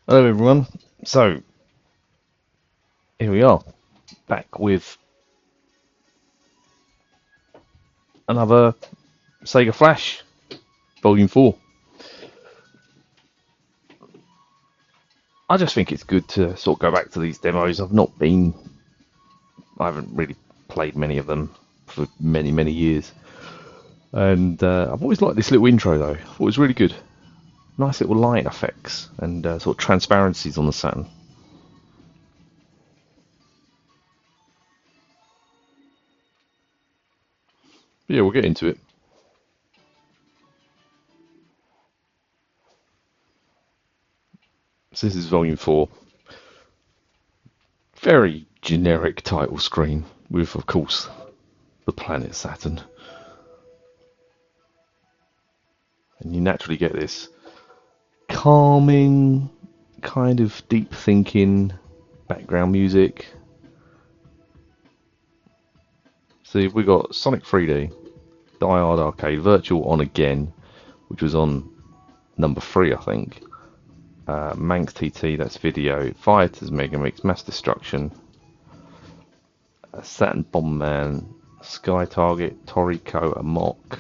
Hello everyone. So here we are, back with another SEGA Flash Volume 4. I just think it's good to sort of go back to these demos. I haven't really played many of them for many years. And I've always liked this little intro though. I thought it was really good. Nice little light effects and sort of transparencies on the Saturn. But yeah, we'll get into it. So this is Volume 4. Very generic title screen with, of course, the planet Saturn. And you naturally get this calming, kind of deep thinking background music. See, we got Sonic 3D, Die Hard Arcade, Virtual On Again, which was on number 3, I think. Manx TT, that's video. Fighters Megamix, Mass Destruction, Saturn Bombman, Sky Target, Toriko, Amok,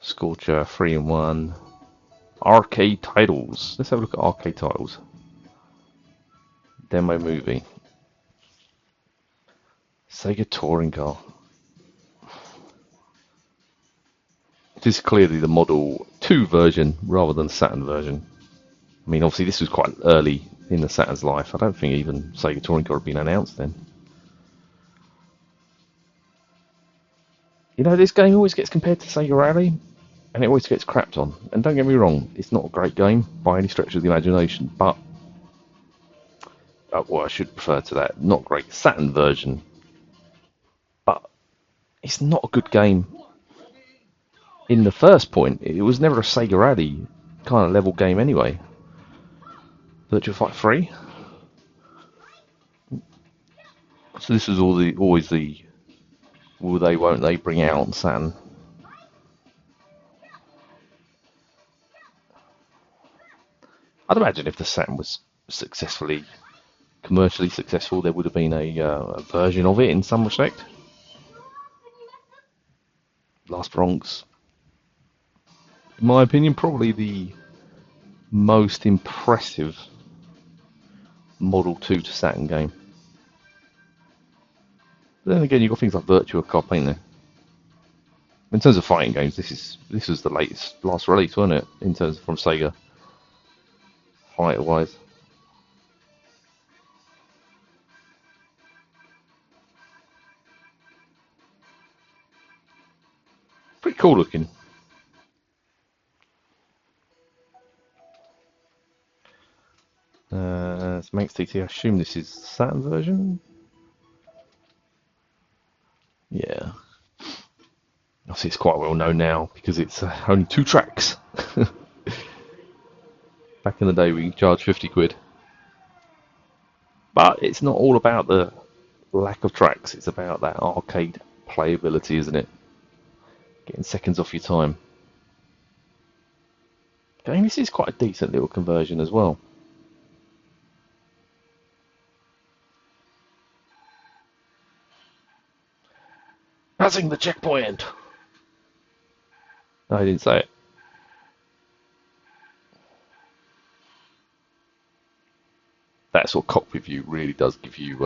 Scorcher, 3-in-1. Arcade titles. Let's have a look at arcade titles. Demo movie. Sega Touring Car. This is clearly the Model 2 version rather than the Saturn version. I mean, obviously this was quite early in the Saturn's life. I don't think even Sega Touring Car had been announced then. You know, this game always gets compared to Sega Rally, and it always gets crapped on. And don't get me wrong, it's not a great game by any stretch of the imagination, but well, I should prefer to that. Not great Saturn version, but it's not a good game. In the first point, it was never a Sega Rally kind of level game anyway. Virtua Fighter 3. So this was always the will they, won't they bring out on Saturn. I'd imagine if the Saturn was commercially successful, there would have been a version of it in some respect. Last Bronx, in my opinion, probably the most impressive Model 2 to Saturn game. But then again, you've got things like Virtua Cop, ain't there? In terms of fighting games, this was the last release, wasn't it? In terms from Sega, fighter-wise. Pretty cool looking. It's Manx TT. I assume this is the Saturn version. Yeah. Obviously, it's quite well known now because it's only 2 tracks. Back in the day, we charged 50 quid. But it's not all about the lack of tracks. It's about that arcade playability, isn't it? Getting seconds off your time. I mean, this is quite a decent little conversion as well. Passing the checkpoint! No, I didn't say it. That sort of cockpit view really does give you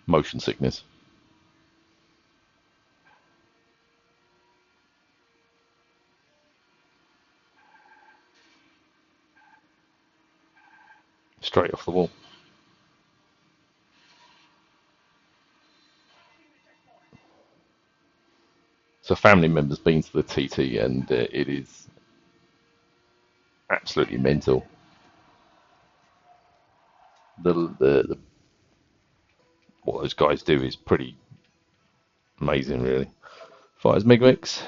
motion sickness. Straight off the wall. So family members been to the TT and it is absolutely mental. The what those guys do is pretty amazing, really. Fighters Megamix,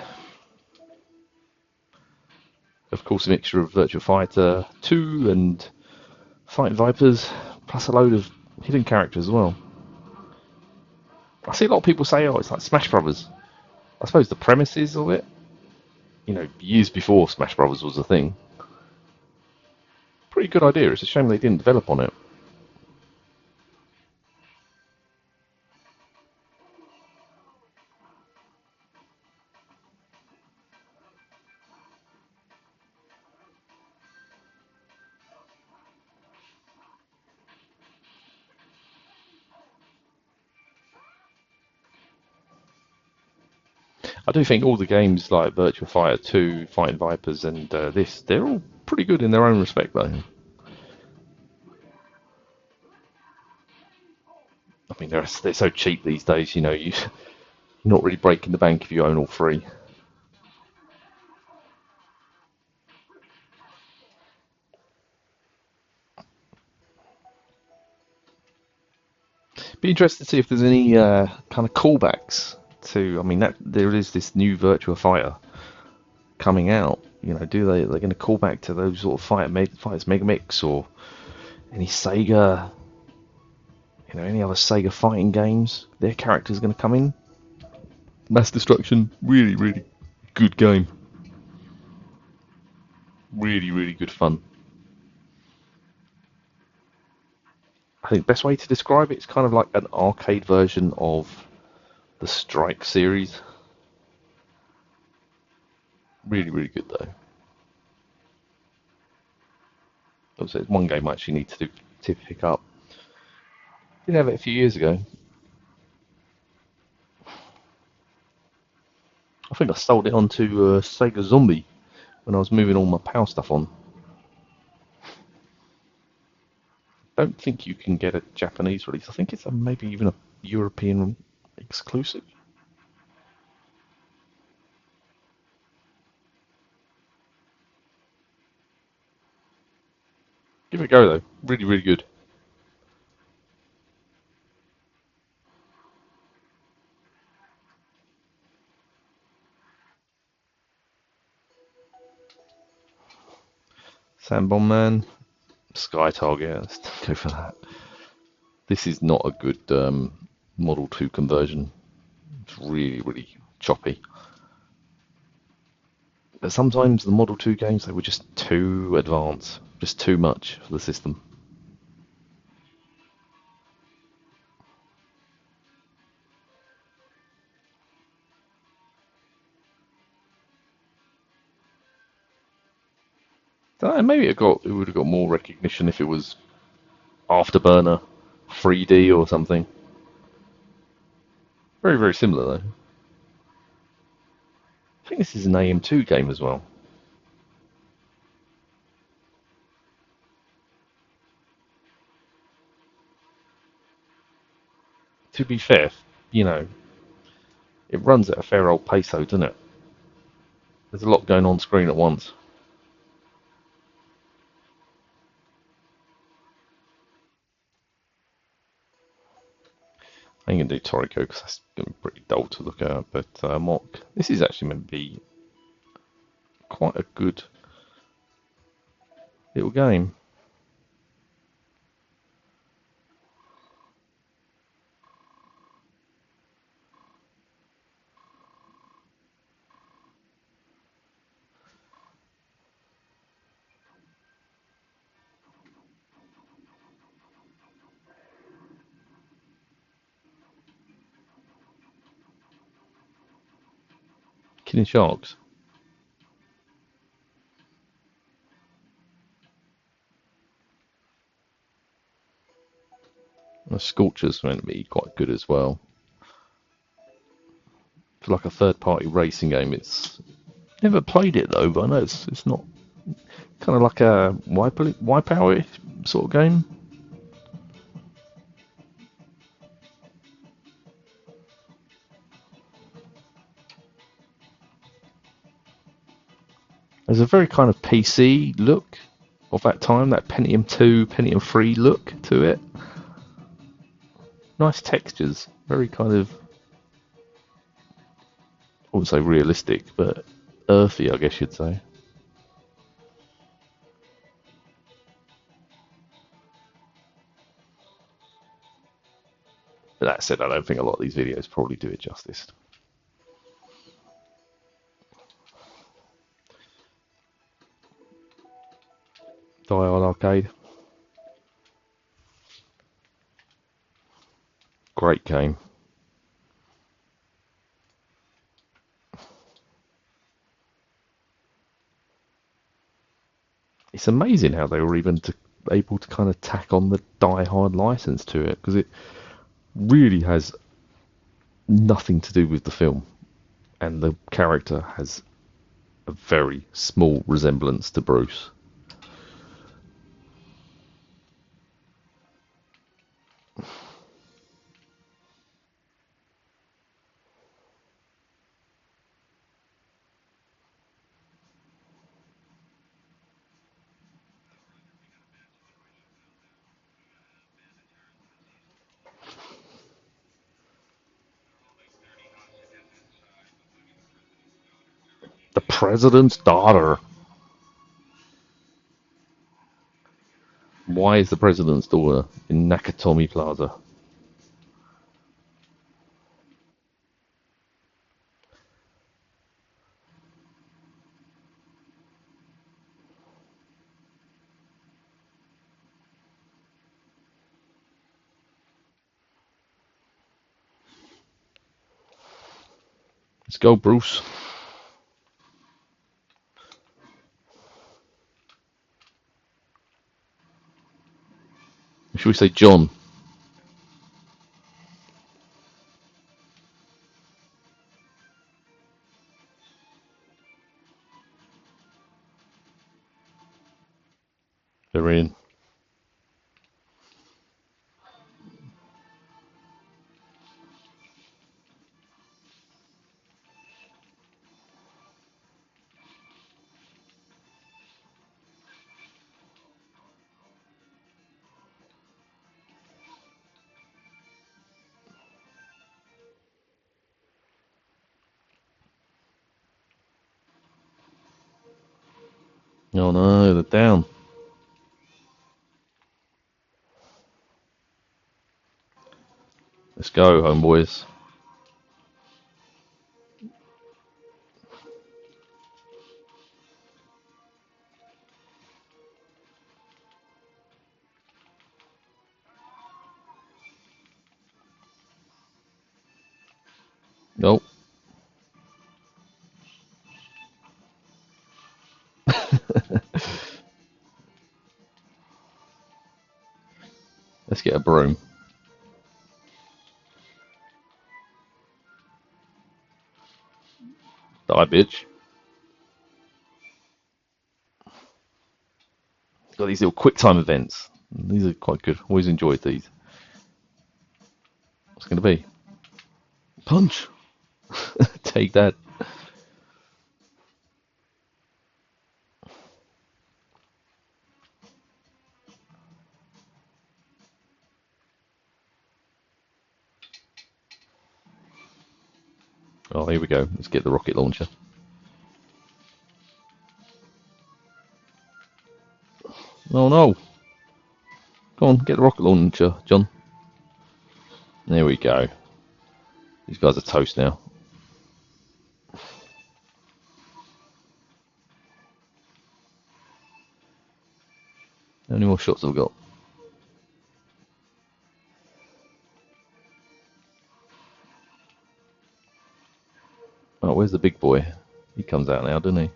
of course, a mixture of Virtua Fighter 2 and Fight Vipers, plus a load of hidden characters as well. I see a lot of people say, "Oh, it's like Smash Brothers." I suppose the premises of it, you know, years before Smash Brothers was a thing, pretty good idea. It's a shame they didn't develop on it. I do think all the games like Virtua Fighter 2, Fighting Vipers, and this, they're all pretty good in their own respect, though. I mean, they're so cheap these days. You know, you're not really breaking the bank if you own all three. Be interested to see if there's any kind of callbacks to. I mean, that there is this new Virtua Fighter coming out. You know, they're going to call back to those sort of Fighters Megamix or any Sega, you know, any other Sega fighting games? Their characters going to come in. Mass Destruction, really, really good game. Really, really good fun. I think the best way to describe it is kind of like an arcade version of the Strike series. Really, really good though. Also, it's one game I actually need to pick up. Did have it a few years ago. I think I sold it onto Sega Zombie when I was moving all my PAL stuff on. Don't think you can get a Japanese release. I think it's maybe even a European exclusive. Give it a go though. Really, really good. Sandbomb Man, Sky Target. Let's go for that. This is not a good Model 2 conversion. It's really, really choppy. But sometimes the Model 2 games, they were just too advanced, just too much for the system. Maybe it would have got more recognition if it was Afterburner 3D or something. Very, very similar though. I think this is an AM2 game as well. To be fair, you know, it runs at a fair old pace though, doesn't it? There's a lot going on screen at once. I ain't gonna do Toriko because that's gonna be pretty dull to look at. But Mock, this is actually meant to be quite a good little game. Killing sharks. The Scorcher's meant to be quite good as well. For like a third-party racing game, it's never played it though, but I know it's not kind of like a Wipeout sort of game. There's a very kind of PC look of that time, that Pentium 2, Pentium 3 look to it. Nice textures, very kind of, I wouldn't say realistic, but earthy, I guess you'd say. But that said, I don't think a lot of these videos probably do it justice. Die Hard Arcade. Great game. It's amazing how they were even able to kind of tack on the Die Hard license to it, because it really has nothing to do with the film, and the character has a very small resemblance to Bruce. The President's Daughter. Why is the President's Daughter in Nakatomi Plaza? Let's go, Bruce. Should we say John? They're in. Oh no, they're down. Let's go, homeboys. Nope. Let's get a broom. Die, bitch. Got these little quick time events. These are quite good. Always enjoyed these. What's it going to be? Punch. Take that. Oh, here we go. Let's get the rocket launcher. Oh no. Go on, get the rocket launcher, John. There we go. These guys are toast now. How many more shots have we got? Oh, where's the big boy? He comes out now, doesn't he?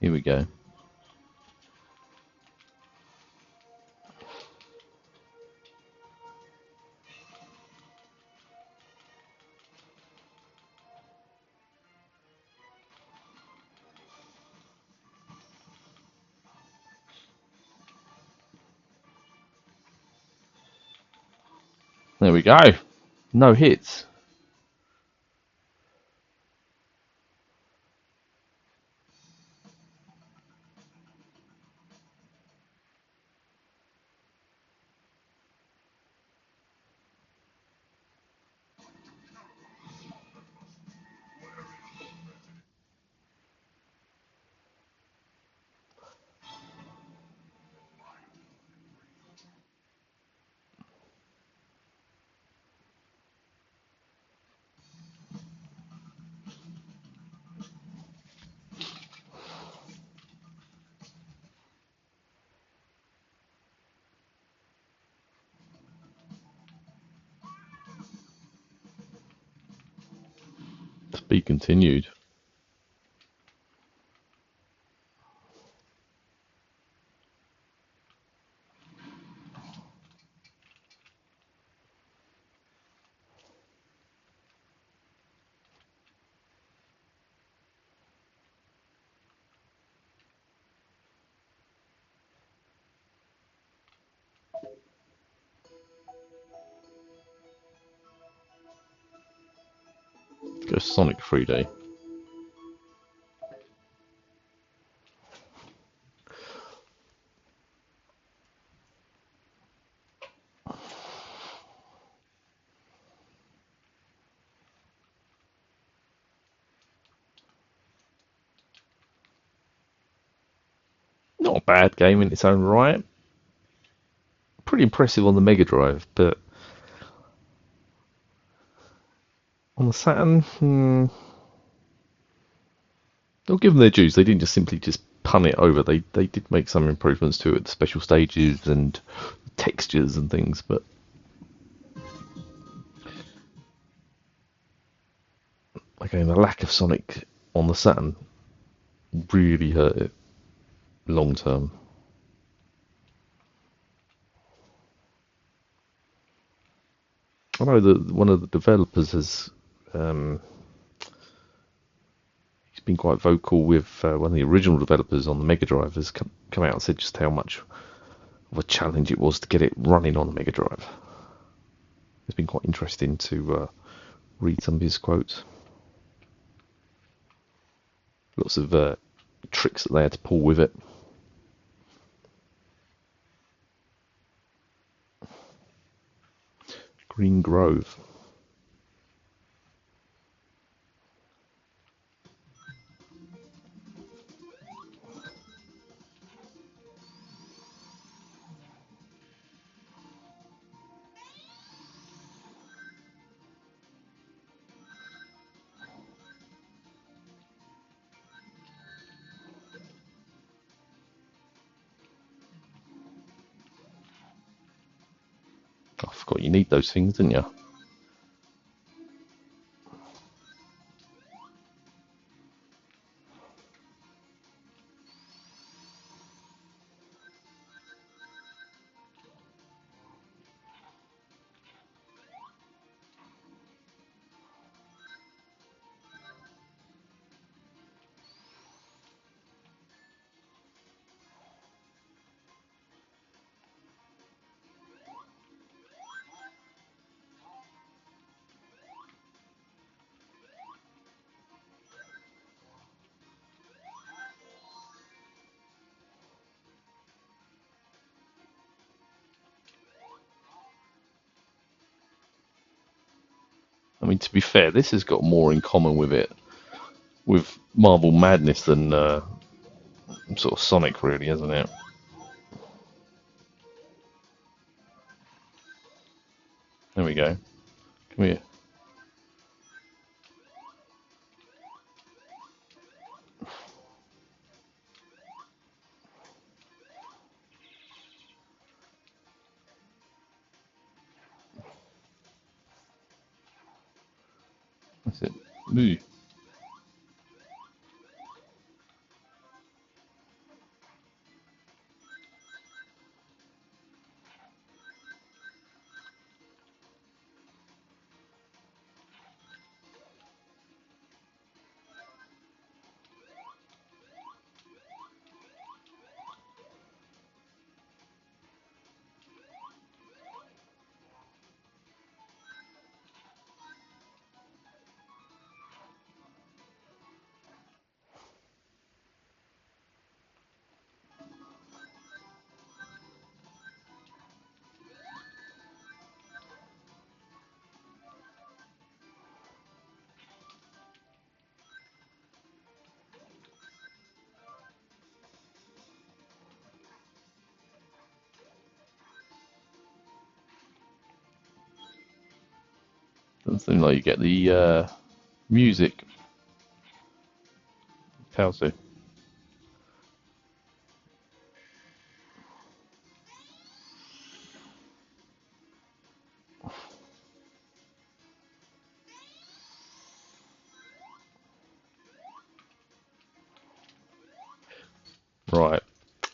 Here we go. There we go. No hits. Be continued. Go Sonic 3D. Not a bad game in its own right. Pretty impressive on the Mega Drive, but on the Saturn, they'll give them their dues. They didn't just simply just pun it over. They did make some improvements to it, special stages and textures and things, but again, the lack of Sonic on the Saturn really hurt it long term. I know that one of the developers has he's been quite vocal with one of the original developers on the Mega Drive has come out and said just how much of a challenge it was to get it running on the Mega Drive. It's been quite interesting to read some of his quotes. Lots of tricks that they had to pull with it. Green Grove. I forgot you need those things, didn't you? I mean, to be fair, this has got more in common with it, with Marble Madness than sort of Sonic, really, hasn't it? There we go. Come here. That's it. Ooh. Doesn't seem like you get the music. How to?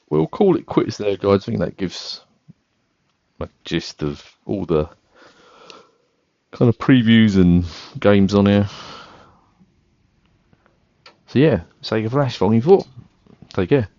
we'll call it quits there, guys. I think that gives a gist of all the kind of previews and games on here. So yeah, Sega Flash Volume 4. Take care.